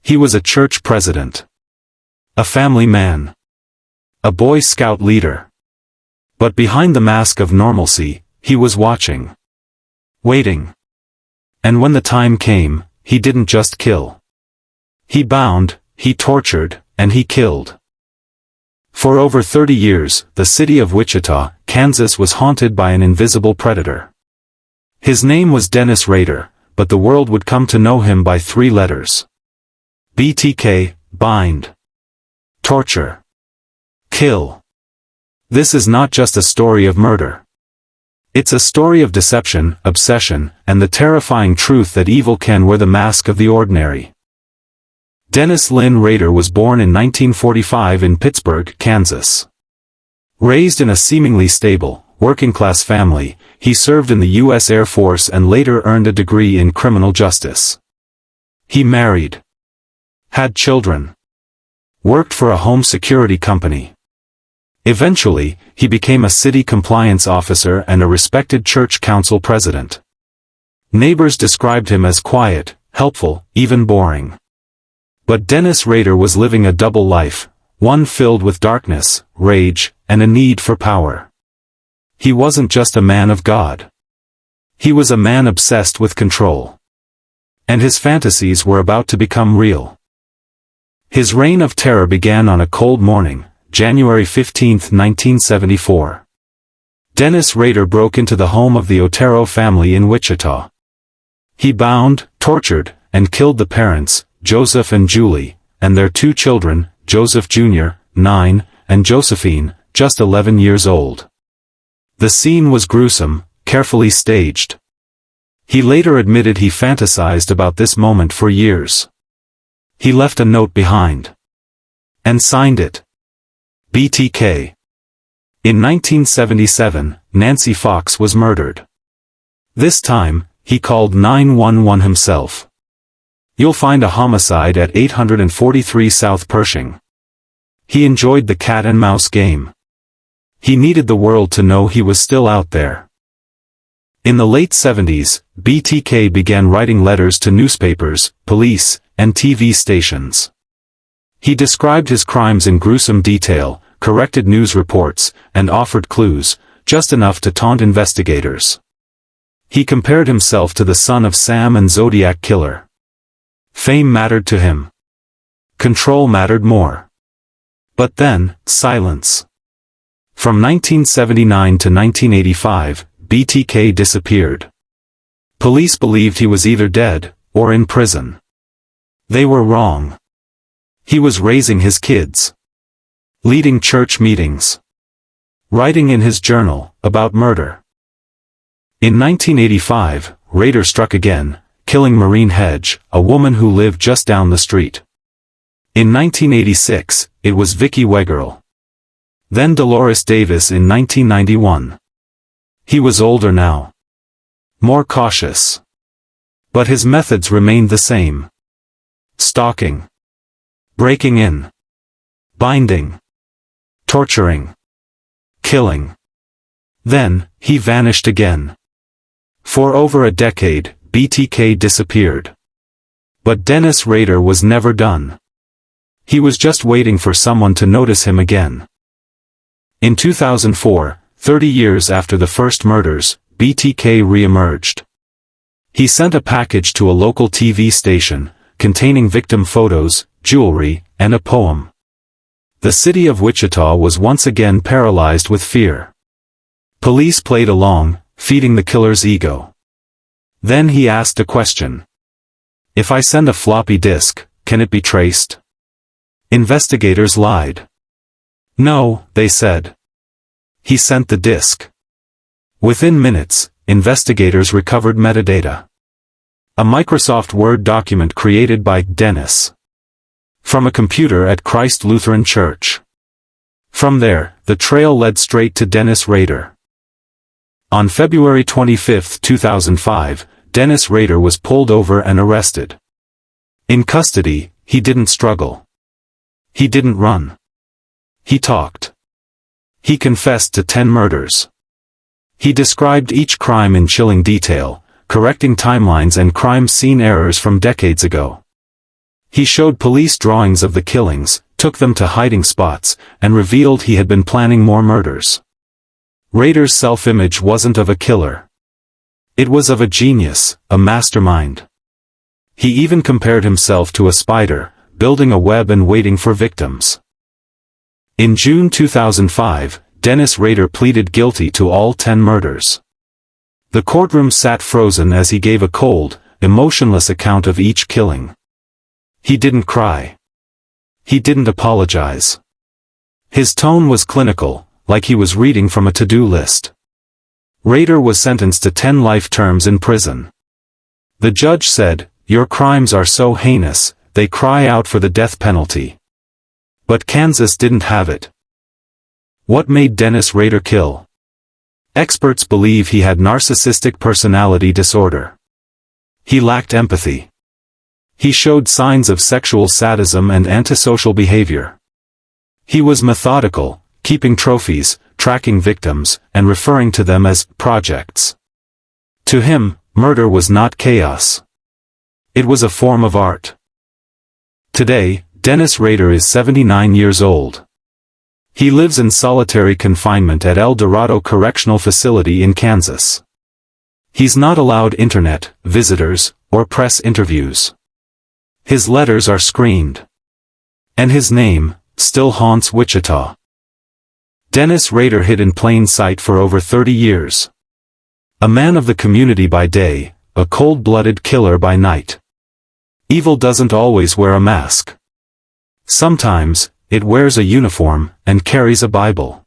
He was a church president, a family man, a Boy Scout leader. But behind the mask of normalcy, he was watching, waiting. And when the time came, he didn't just kill. He bound, he tortured, and he killed. For over 30 years, the city of Wichita, Kansas was haunted by an invisible predator. His name was Dennis Rader, but the world would come to know him by 3 letters. BTK, bind. Torture. Kill. This is not just a story of murder. It's a story of deception, obsession, and the terrifying truth that evil can wear the mask of the ordinary. Dennis Lynn Rader was born in 1945 in Pittsburgh, Kansas. Raised in a seemingly stable, working-class family, he served in the U.S. Air Force and later earned a degree in criminal justice. He married, had children, worked for a home security company. Eventually, he became a city compliance officer and a respected church council president. Neighbors described him as quiet, helpful, even boring. But Dennis Rader was living a double life, one filled with darkness, rage, and a need for power. He wasn't just a man of God. He was a man obsessed with control. And his fantasies were about to become real. His reign of terror began on a cold morning, January 15, 1974. Dennis Rader broke into the home of the Otero family in Wichita. He bound, tortured, and killed the parents, Joseph and Julie, and their 2 children, Joseph Jr., 9, and Josephine, just 11 years old. The scene was gruesome, carefully staged. He later admitted he fantasized about this moment for years. He left a note behind. And signed it. BTK. In 1977, Nancy Fox was murdered. This time, he called 911 himself. You'll find a homicide at 843 South Pershing. He enjoyed the cat and mouse game. He needed the world to know he was still out there. In the late 70s, BTK began writing letters to newspapers, police, and TV stations. He described his crimes in gruesome detail, corrected news reports, and offered clues, just enough to taunt investigators. He compared himself to the son of Sam and Zodiac Killer. Fame mattered to him. Control mattered more. But then, silence. From 1979 to 1985, BTK disappeared. Police believed he was either dead, or in prison. They were wrong. He was raising his kids, leading church meetings, writing in his journal about murder. In 1985, Rader struck again, killing Maureen Hedge, a woman who lived just down the street. In 1986, it was Vicki Wegerle. Then Dolores Davis in 1991. He was older now, more cautious. But his methods remained the same. Stalking, breaking in, binding, torturing, killing. Then, he vanished again. For over a decade, BTK disappeared. But Dennis Rader was never done. He was just waiting for someone to notice him again. In 2004, 30 years after the first murders, BTK re-emerged. He sent a package to a local TV station, containing victim photos, jewelry, and a poem. The city of Wichita was once again paralyzed with fear. Police played along, feeding the killer's ego. Then he asked a question. If I send a floppy disk, can it be traced? Investigators lied. No, they said. He sent the disk. Within minutes, investigators recovered metadata. A Microsoft Word document created by Dennis. From a computer at Christ Lutheran Church. From there, the trail led straight to Dennis Rader. On February 25, 2005, Dennis Rader was pulled over and arrested. In custody, he didn't struggle. He didn't run. He talked. He confessed to 10 murders. He described each crime in chilling detail, correcting timelines and crime scene errors from decades ago. He showed police drawings of the killings, took them to hiding spots, and revealed he had been planning more murders. Rader's self-image wasn't of a killer. It was of a genius, a mastermind. He even compared himself to a spider, building a web and waiting for victims. In June 2005, Dennis Rader pleaded guilty to all 10 murders. The courtroom sat frozen as he gave a cold, emotionless account of each killing. He didn't cry. He didn't apologize. His tone was clinical, like he was reading from a to-do list. Rader was sentenced to 10 life terms in prison. The judge said, "Your crimes are so heinous, they cry out for the death penalty." But Kansas didn't have it. What made Dennis Rader kill? Experts believe he had narcissistic personality disorder. He lacked empathy. He showed signs of sexual sadism and antisocial behavior. He was methodical, keeping trophies, tracking victims, and referring to them as projects. To him, murder was not chaos. It was a form of art. Today, Dennis Rader is 79 years old. He lives in solitary confinement at El Dorado Correctional Facility in Kansas. He's not allowed internet, visitors, or press interviews. His letters are screened. And his name still haunts Wichita. Dennis Rader hid in plain sight for over 30 years. A man of the community by day, a cold-blooded killer by night. Evil doesn't always wear a mask. Sometimes, it wears a uniform and carries a Bible.